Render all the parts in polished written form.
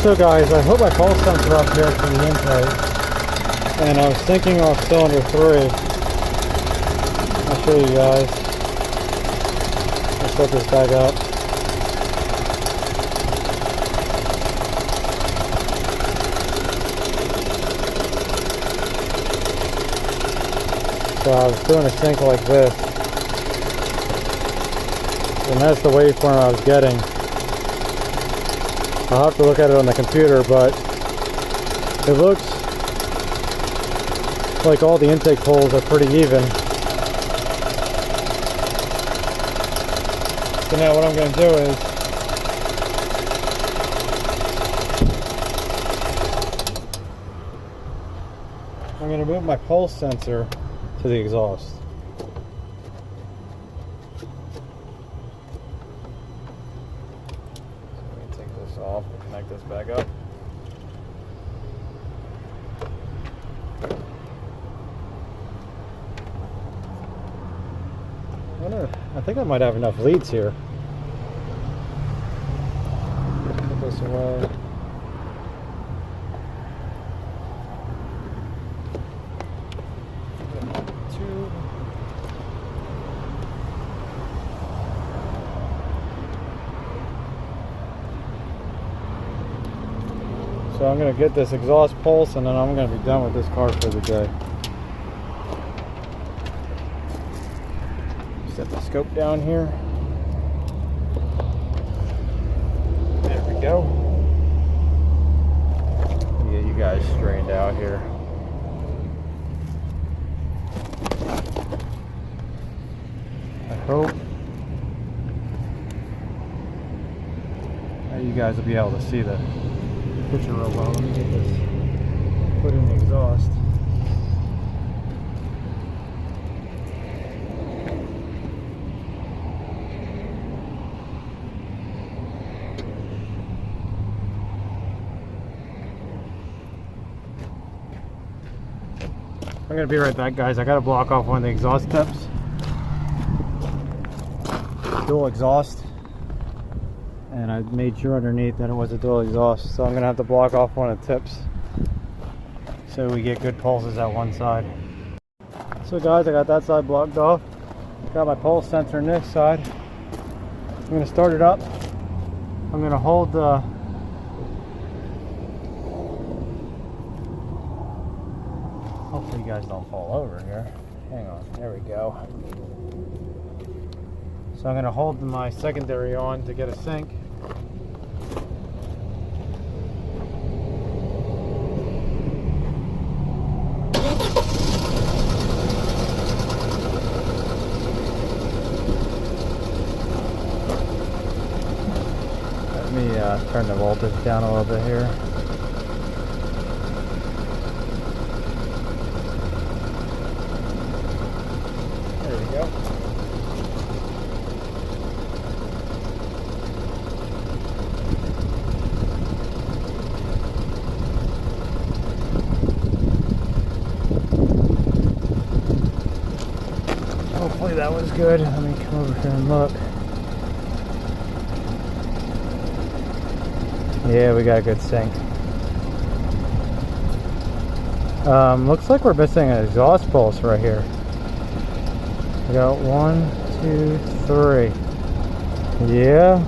So guys, I hooked my pulse sensor up here to the intake, and I was thinking off cylinder 3. I'll show you guys. Let's set this back up. So I was doing a sync like this, and that's the waveform I was getting. I'll have to look at it on the computer, but it looks like all the intake poles are pretty even. So now what I'm going to do is I'm going to move my pulse sensor to the exhaust. Off and connect this back up. I think I might have enough leads here. Put this away. So I'm going to get this exhaust pulse, and then I'm going to be done with this car for the day. Set the scope down here. There we go. Yeah, you guys straightened out here. I hope that you guys will be able to see the picture real well. Let me get this put in the exhaust. I'm gonna be right back, guys. I gotta block off one of the exhaust tips. Dual exhaust. And I made sure underneath that it was a dual exhaust, so I'm gonna have to block off one of the tips so we get good pulses at one side. So guys, I got that side blocked off. Got my pulse sensor on this side. I'm gonna start it up. I'm gonna hold the hopefully you guys don't fall over here. Hang on, there we go. So I'm gonna hold my secondary on to get a sync. Let me turn the voltage down a little bit here. There we go. Hopefully that was good. Let me come over here and look. Yeah, we got a good sync. Looks like we're missing an exhaust pulse right here. We got 1, 2, 3. Yeah.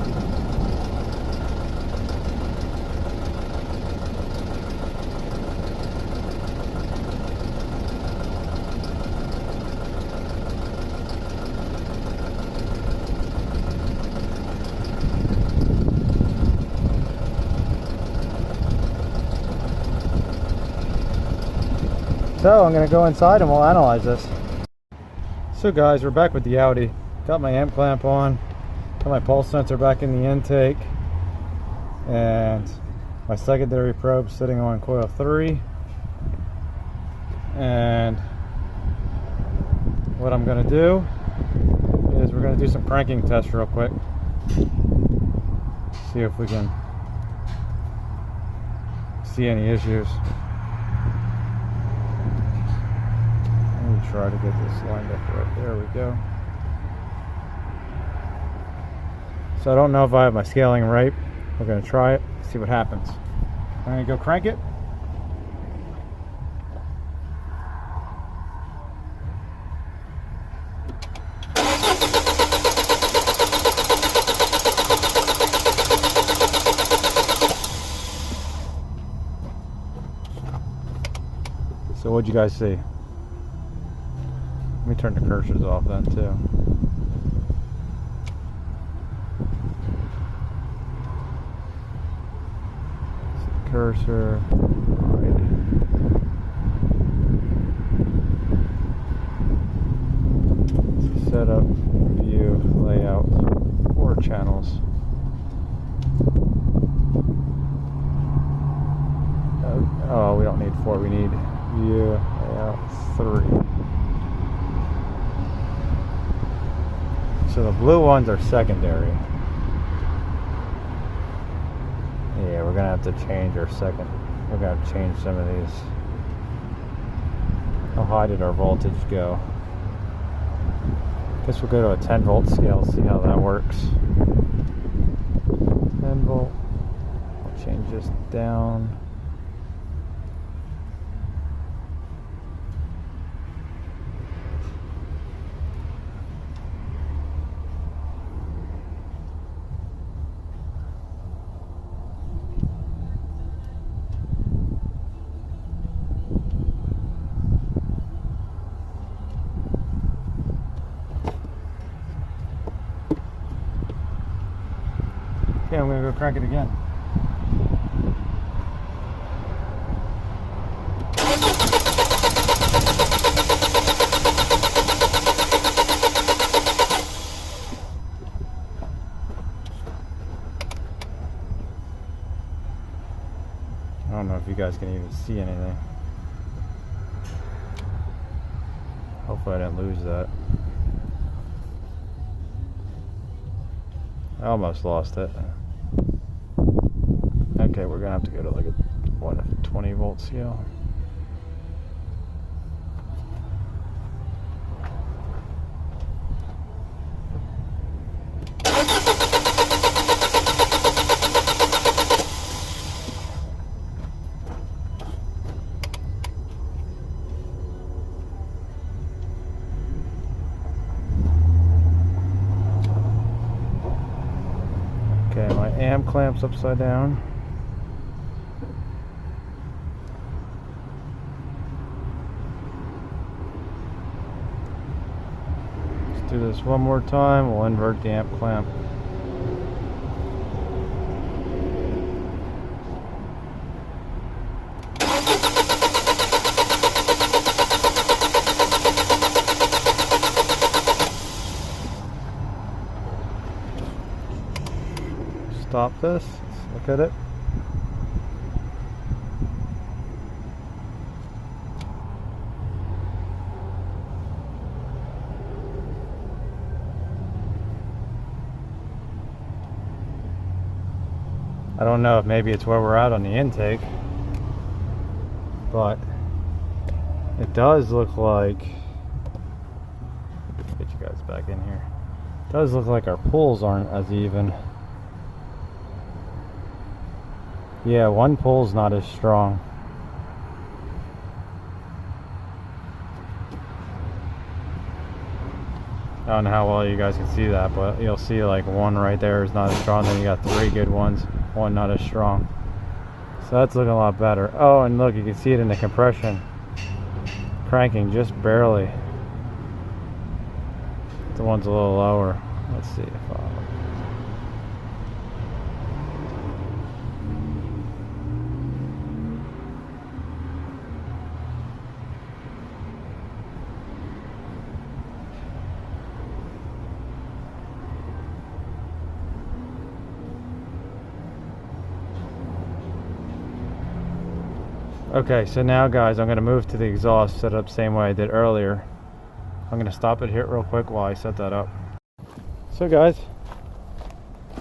So I'm going to go inside and we'll analyze this. So guys, we're back with the Audi. Got my amp clamp on, got my pulse sensor back in the intake, and my secondary probe sitting on coil 3. And what I'm going to do is we're going to do some cranking tests real quick. See if we can see any issues. Try to get this lined up right there. We go. So I don't know if I have my scaling right. We're going to try it, see what happens. I'm gonna go crank it. So what'd you guys see? Let me turn the cursors off then too. Cursor, right. Setup, view, layout, 4 channels. Oh, we don't need 4, we need view, layout, 3. So the blue ones are secondary. Yeah, we're gonna have to change our second. We're gonna have to change some of these. How high did our voltage go? Guess we'll go to a 10 volt scale, see how that works. 10 volt. I'll change this down. Okay, I'm gonna go crank it again. I don't know if you guys can even see anything. Hopefully I didn't lose that. I almost lost it. Okay, we're gonna have to go to like a 20 volt scale. Okay, my amp clamp's upside down. Let's do this one more time. We'll invert the amp clamp. Stop this. Let's look at it. I don't know if maybe it's where we're at on the intake, but it does look like, get you guys back in here. It does look like our pulls aren't as even. Yeah, one pull's not as strong. I don't know how well you guys can see that, but you'll see like one right there is not as strong. Then you got 3 good ones, one not as strong. So that's looking a lot better. Oh, and look, you can see it in the compression. Cranking just barely. The one's a little lower. Let's see if okay, so now guys, I'm going to move to the exhaust, set it up the same way I did earlier. I'm going to stop it here real quick while I set that up. So guys,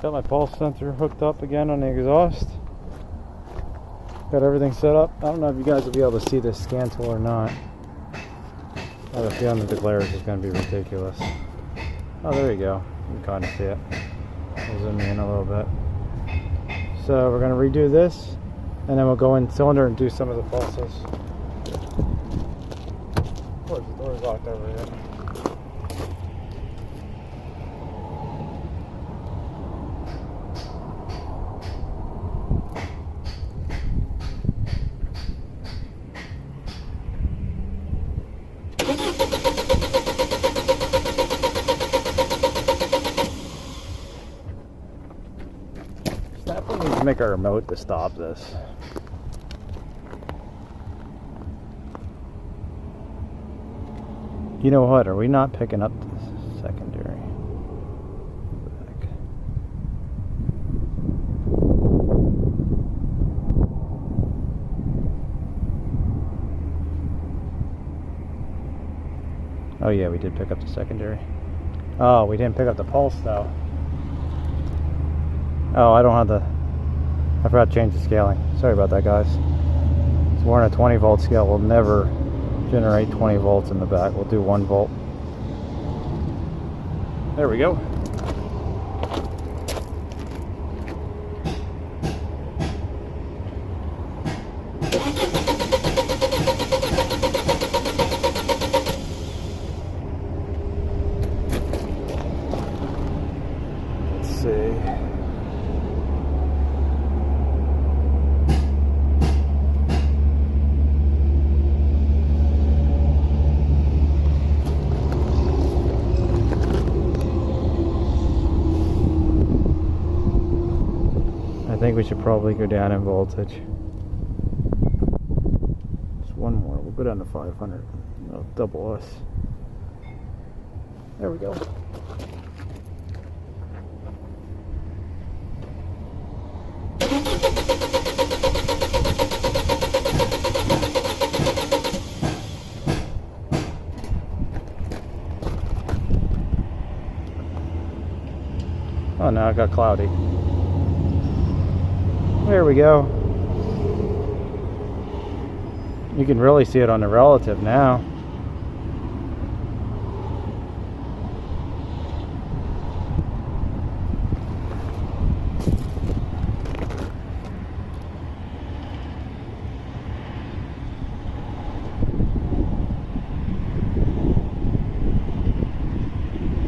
got my pulse sensor hooked up again on the exhaust. Got everything set up. I don't know if you guys will be able to see this scan tool or not. I have a feeling that the glare is just going to be ridiculous. Oh, there you go. You can kind of see it. I'll zoom in a little bit. So we're going to redo this. and then we'll go in cylinder and do some of the pulses. Of course, the door's locked over here. Definitely need to make a remote to stop this. You know what? Are we not picking up the secondary? Back. Oh yeah, we did pick up the secondary. Oh, we didn't pick up the pulse though. Oh, I don't have the... I forgot to change the scaling. Sorry about that, guys. So we're on a 20 volt scale. We'll never generate 20 volts in the back. We'll do 1 volt. There we go. Let's see. I think we should probably go down in voltage. Just one more. We'll go down to 500. That'll double us. There we go. Oh, now it got cloudy. There we go. You can really see it on the relative now.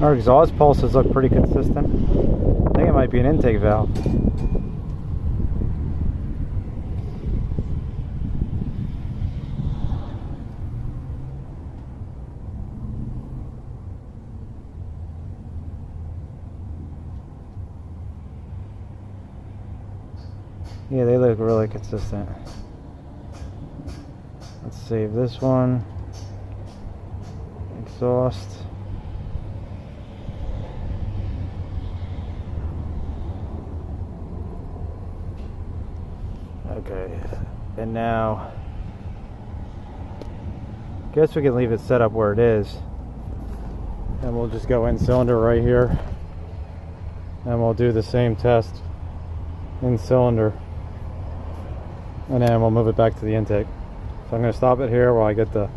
Our exhaust pulses look pretty consistent. I think it might be an intake valve. Yeah, they look really consistent. Let's save this one. Exhaust. Okay, and now guess we can leave it set up where it is, and we'll just go in cylinder right here, and we'll do the same test in cylinder, and then we'll move it back to the intake. So I'm going to stop it here while I get the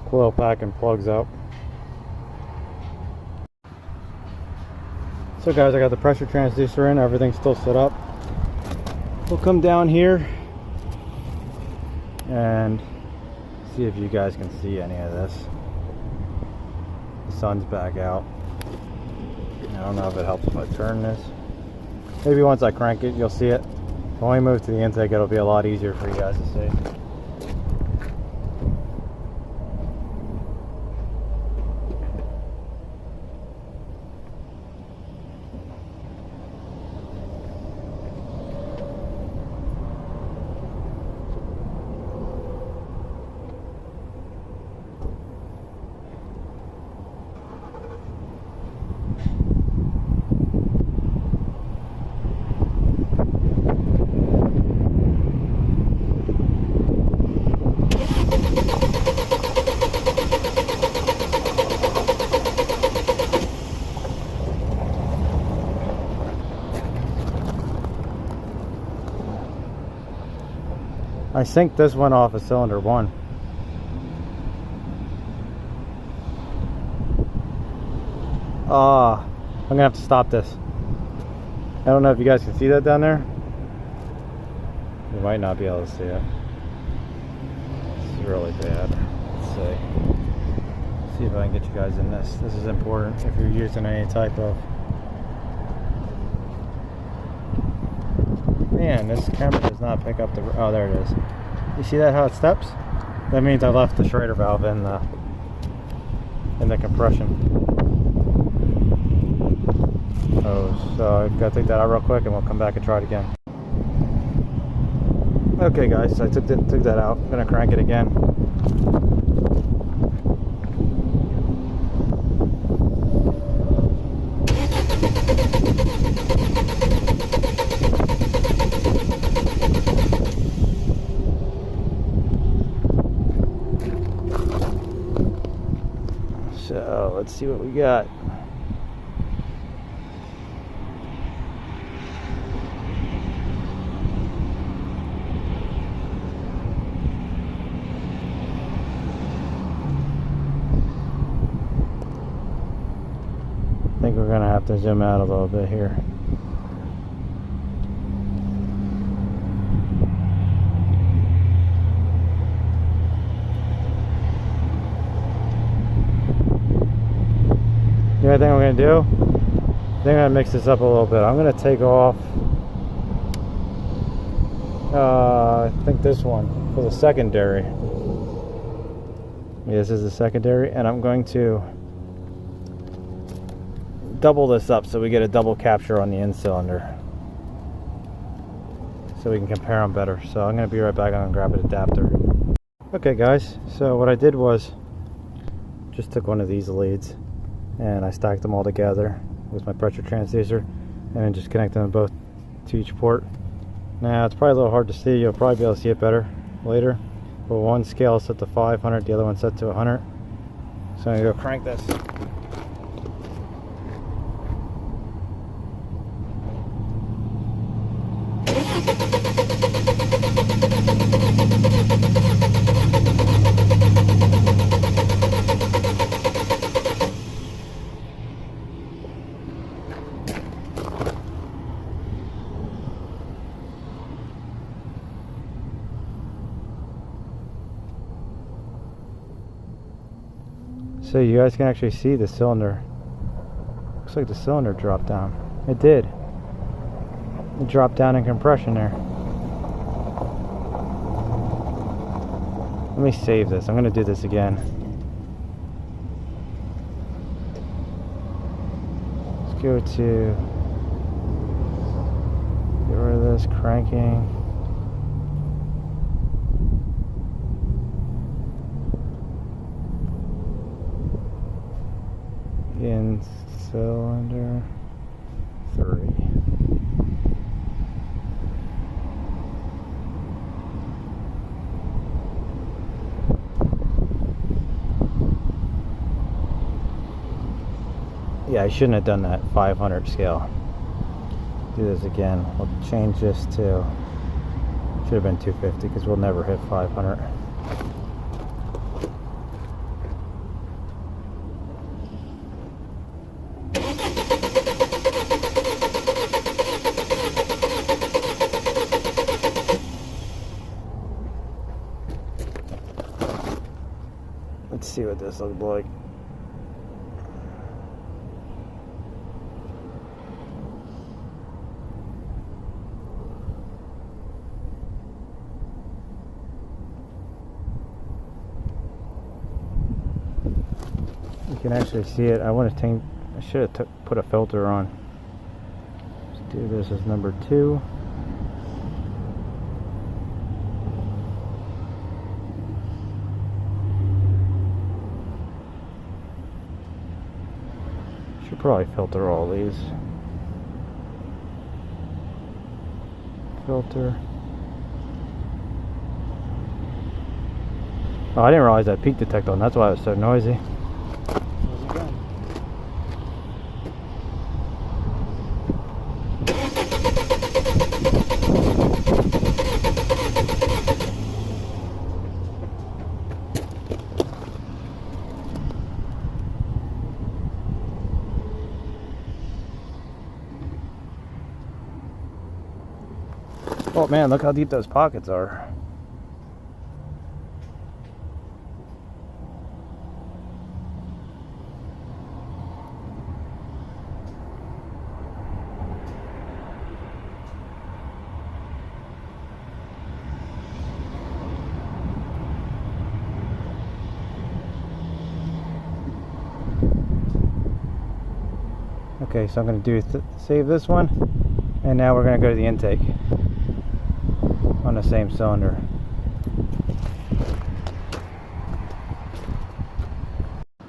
coil pack and plugs out. So guys, I got the pressure transducer in, everything's still set up. We'll come down here and see if you guys can see any of this. The sun's back out. I don't know if it helps if I turn this. Maybe once I crank it, you'll see it. When we move to the intake, it'll be a lot easier for you guys to see. I synced this one off of cylinder 1. I'm gonna have to stop this. I don't know if you guys can see that down there. You might not be able to see it. It's really bad. Let's see if I can get you guys in this. This is important if you're using any type of... Man, this camera does not pick up the... Oh, there it is. You see that, how it steps? That means I left the Schrader valve in the compression. Oh, so I gotta take that out real quick and we'll come back and try it again. Okay guys, so I took that out. I'm gonna crank it again. So let's see what we got. I think we're gonna have to zoom out a little bit here. The only thing I'm going to do, I think I'm going to mix this up a little bit. I'm going to take off, I think this one for the secondary. Yeah, this is the secondary, and I'm going to double this up so we get a double capture on the in cylinder, so we can compare them better. So I'm going to be right back. I'm going to grab an adapter. Okay guys, so what I did was just took one of these leads and I stacked them all together with my pressure transducer and then just connected them both to each port. Now it's probably a little hard to see. You'll probably be able to see it better later, but one scale is set to 500, the other one's set to 100. So I'm going to go crank this. So you guys can actually see the cylinder. Looks like the cylinder dropped down. It did. It dropped down in compression there. Let me save this. I'm going to do this again. Let's go to... get rid of this, cranking. In cylinder 3. Yeah, I shouldn't have done that 500 scale. Do this again. We'll change this to, should have been 250 because we'll never hit 500. Let's see what this looks like. You can actually see it. I want to change. I should have put a filter on. Let's do this as number 2. Should probably filter all these. Filter. Oh, I didn't realize that peak detector on. That's why it was so noisy. Oh man, look how deep those pockets are. Okay, so I'm going to save this one, and now we're going to go to the intake on the same cylinder.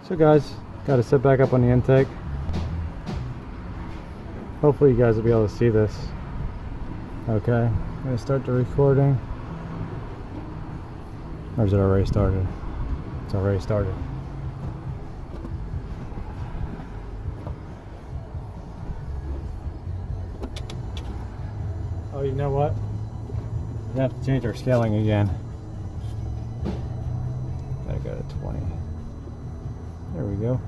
So guys, got to set back up on the intake. Hopefully you guys will be able to see this. Okay, I'm going to start the recording. Or is it already started? It's already started. Oh, you know what? We have to change our scaling again. Gotta go to 20. There we go.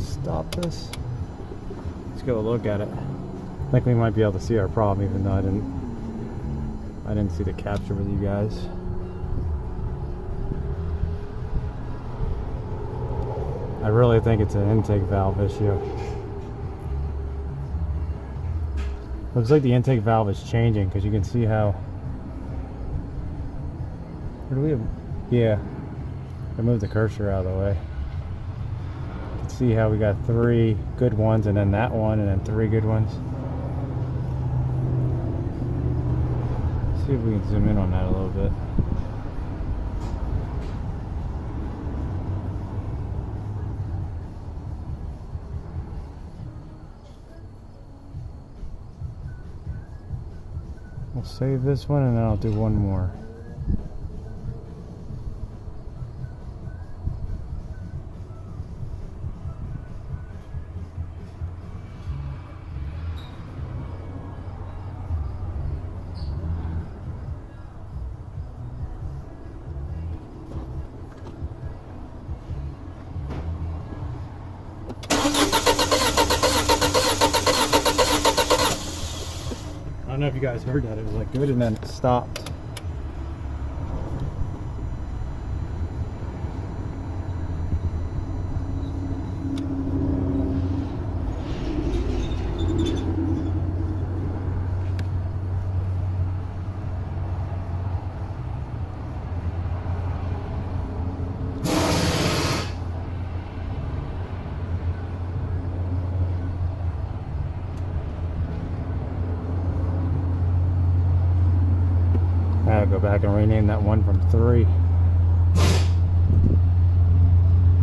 Stop this. Let's go look at it. I think we might be able to see our problem, even though I didn't see the capture with you guys. I really think it's an intake valve issue. Looks like the intake valve is changing, because you can see how... Where do we have... Yeah. I moved the cursor out of the way. You can see how we got 3 good ones, and then that one, and then 3 good ones. See if we can zoom in on that a little bit. We'll save this one and then I'll do one more. I don't know if you guys heard that. It was like good and then it stopped. I'll go back and rename that one from 3.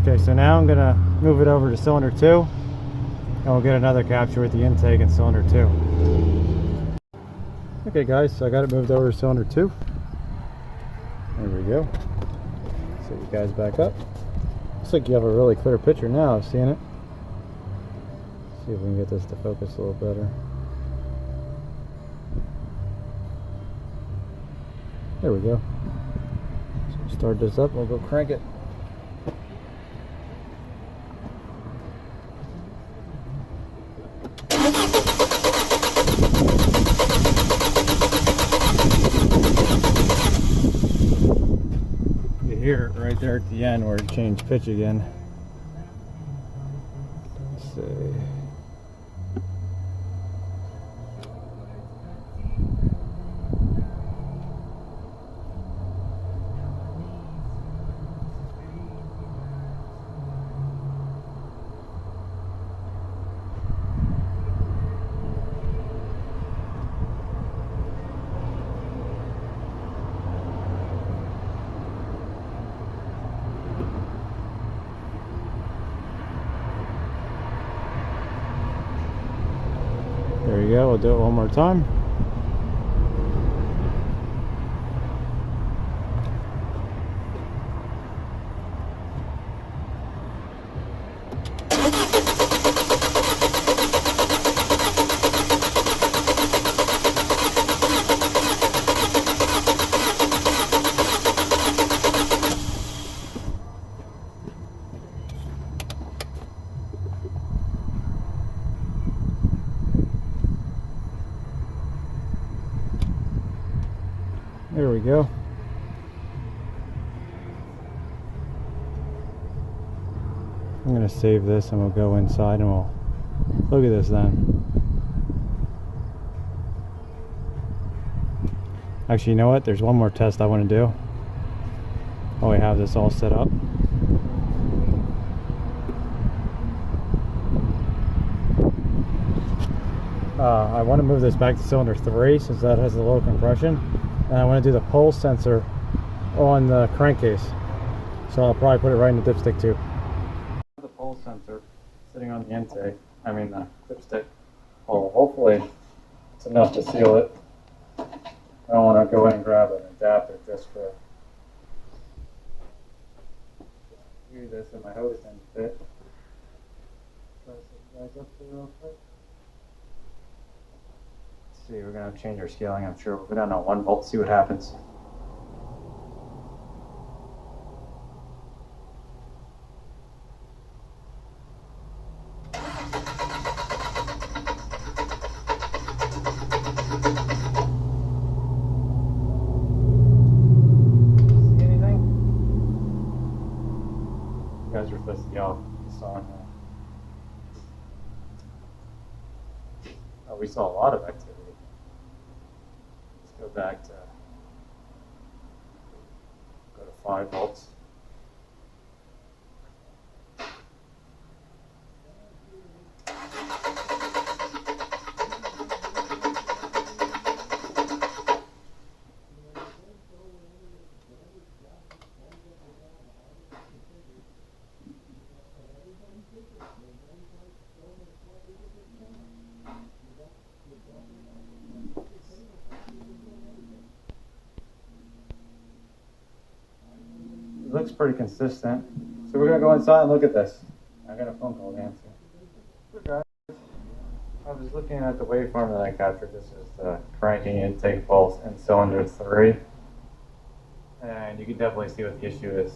Okay, so now I'm gonna move it over to cylinder 2, and we'll get another capture with the intake in cylinder 2. Okay guys, so I got it moved over to cylinder 2. There we go. Set you guys back up. Looks like you have a really clear picture now of seeing it. See if we can get this to focus a little better. There we go. So start this up, we'll go crank it. You hear it right there at the end where it changed pitch again. Let's see. There you go, we'll do it one more time. we go. I'm going to save this and we'll go inside and we'll look at this then. Actually, you know what? There's one more test I want to do. Oh, we have this all set up. I want to move this back to cylinder 3 since that has the low compression. And I want to do the pulse sensor on the crankcase. So I'll probably put it right in the dipstick tube. The pulse sensor sitting on the intake, I mean the dipstick hole. Hopefully it's enough to seal it. I don't want to go in and grab an adapter just for do this and my hose didn't fit. Press it guys up there real quick. Let's see, we're going to change our scaling, I'm sure. We'll go down to 1 volt, see what happens. Guys are supposed to yell the song. Oh, we saw a lot of activity. Let's go back to 5 volts. Looks pretty consistent. So we're going to go inside and look at this. I got a phone call to answer. Hey guys, I was looking at the waveform that I captured. This is the cranking intake pulse in cylinder 3. And you can definitely see what the issue is.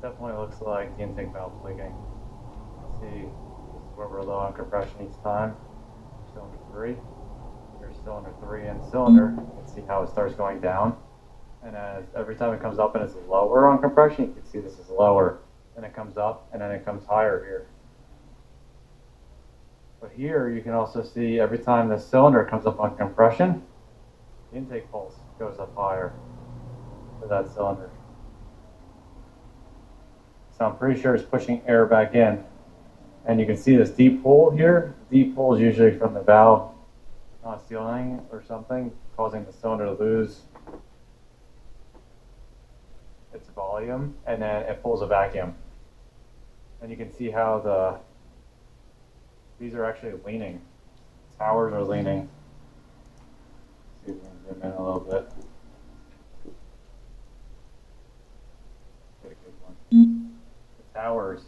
Definitely looks like the intake valve's leaking. See, this is where we're low on compression each time. Cylinder 3. Here's cylinder 3 in cylinder. You can see how it starts going down. And as every time it comes up and it's lower on compression, you can see this is lower. Then it comes up and then it comes higher here. But here you can also see every time the cylinder comes up on compression, the intake pulse goes up higher for that cylinder. So I'm pretty sure it's pushing air back in. And you can see this deep pull here. Deep pull is usually from the valve not sealing or something, causing the cylinder to lose its volume, and then it pulls a vacuum. And you can see how these are actually leaning. Towers are leaning. Let's see if we can zoom in a little bit. Get a good one. The towers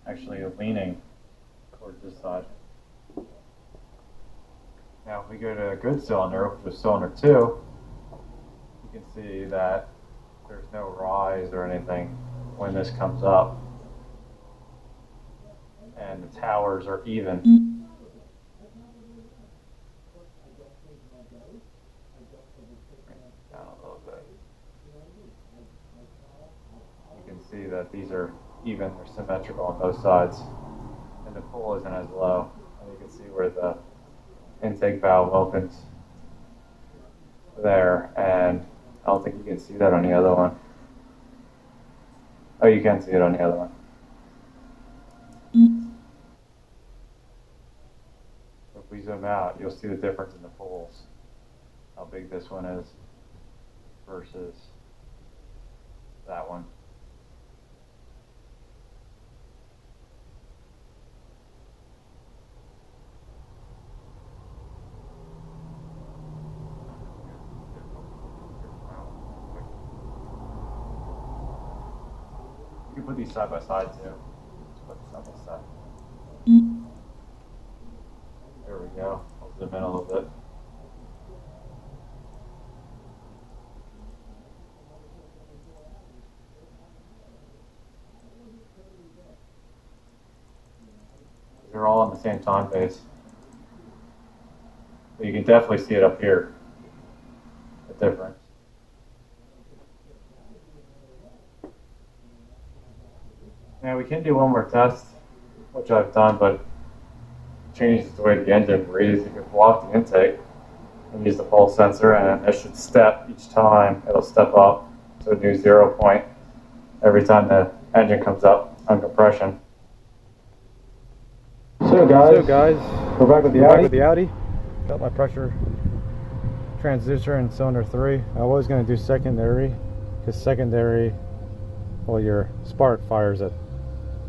actually are leaning towards this side. Now if we go to a good cylinder, which is cylinder 2, you can see that there's no rise or anything when this comes up. And the towers are even. Down a little bit. You can see that these are even, they're symmetrical on both sides. And the pull isn't as low. And you can see where the intake valve opens there, and I don't think you can see that on the other one. Oh, you can see it on the other one. If we zoom out, you'll see the difference in the pulls. How big this one is versus that one. You can put these side by side too. Let's put this side by side. There we go. I'll zoom in a little bit. They're all on the same time base. But you can definitely see it up here, the difference. Now we can do one more test, which I've done, but it changes the way the engine breathes. You can block the intake and use the pulse sensor, and it should step each time. It'll step up to a new 0 point every time the engine comes up on compression. So guys, we're back with the Audi. Got my pressure transducer in cylinder 3. I was going to do secondary, because secondary, well, your spark fires at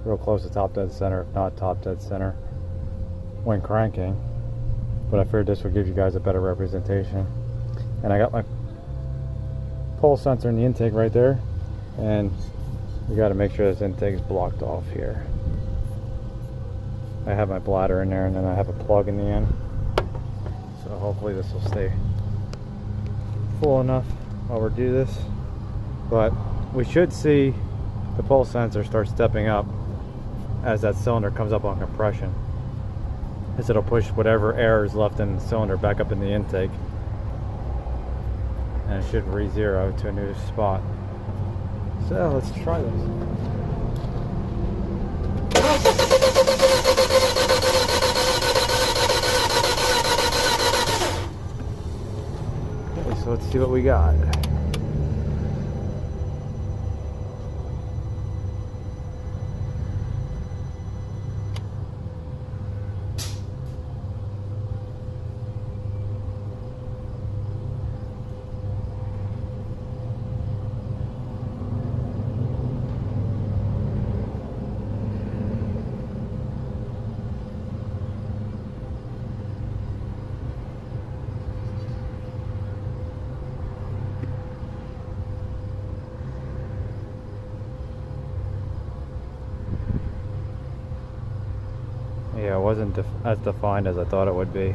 real close to top dead center, if not top dead center, when cranking. But I figured this would give you guys a better representation. And I got my pulse sensor in the intake right there, and we got to make sure this intake is blocked off here. I have my bladder in there, and then I have a plug in the end, so hopefully this will stay full enough while we do this. But we should see the pulse sensor start stepping up as that cylinder comes up on compression, as it'll push whatever air is left in the cylinder back up in the intake, and it should re-zero to a new spot. So let's try this. Okay, so let's see what we got. Yeah, it wasn't as defined as I thought it would be.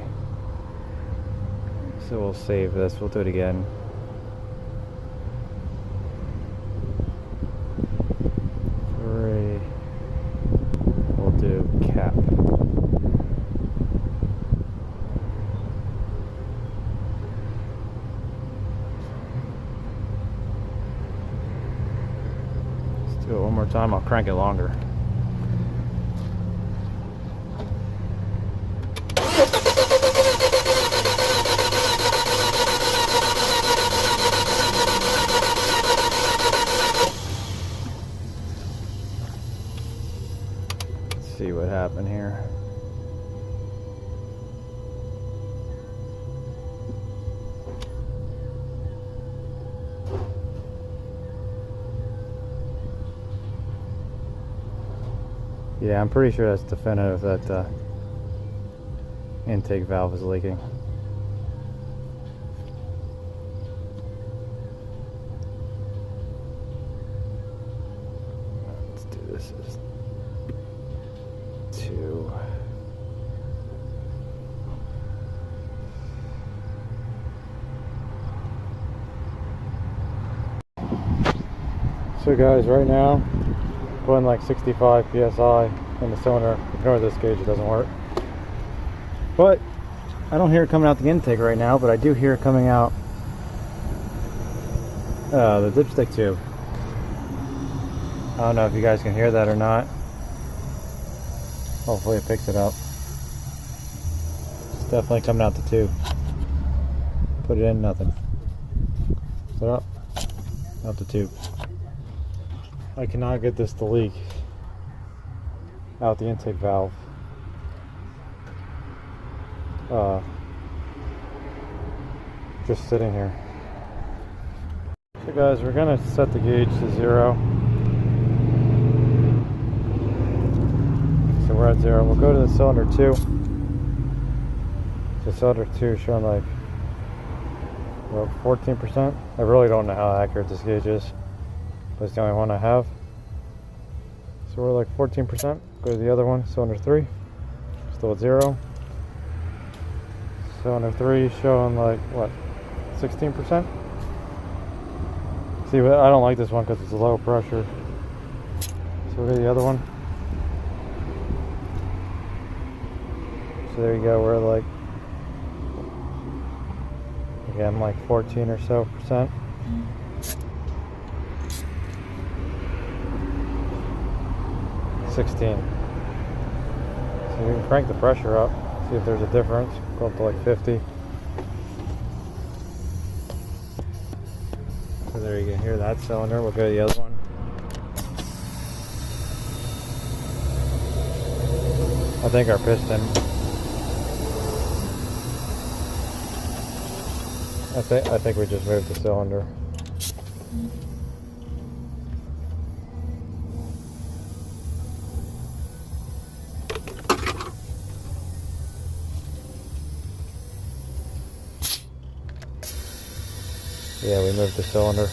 So we'll save this. We'll do it again. We'll do cap. Let's do it one more time. I'll crank it longer. See what happened here. Yeah, I'm pretty sure that's definitive that the intake valve is leaking. Let's do this as 2. So guys, right now putting like 65 psi in the cylinder. Ignore this gauge, it doesn't work. But I don't hear it coming out the intake right now, but I do hear it coming out the dipstick tube. I don't know if you guys can hear that or not. Hopefully it picks it up. It's definitely coming out the tube. Put it in, nothing. Put it up, out the tube. I cannot get this to leak out the intake valve. Just sitting here. So guys, we're gonna set the gauge to 0. So we're at 0. We'll go to the cylinder 2. So cylinder 2 showing like, well, 14%. I really don't know how accurate this gauge is, but it's the only one I have. So we're like 14%. Go to the other one, cylinder 3. Still at 0. Cylinder 3 showing like, what, 16%? See, but I don't like this one because it's low pressure. So we'll go to the other one. So there you go, we're like, again, like 14 or so percent. 16. So you can crank the pressure up, see if there's a difference. Go up to like 50. So there you can hear that cylinder. We'll go to the other one. I think our piston. I think we just moved the cylinder. Yeah, we moved the cylinder.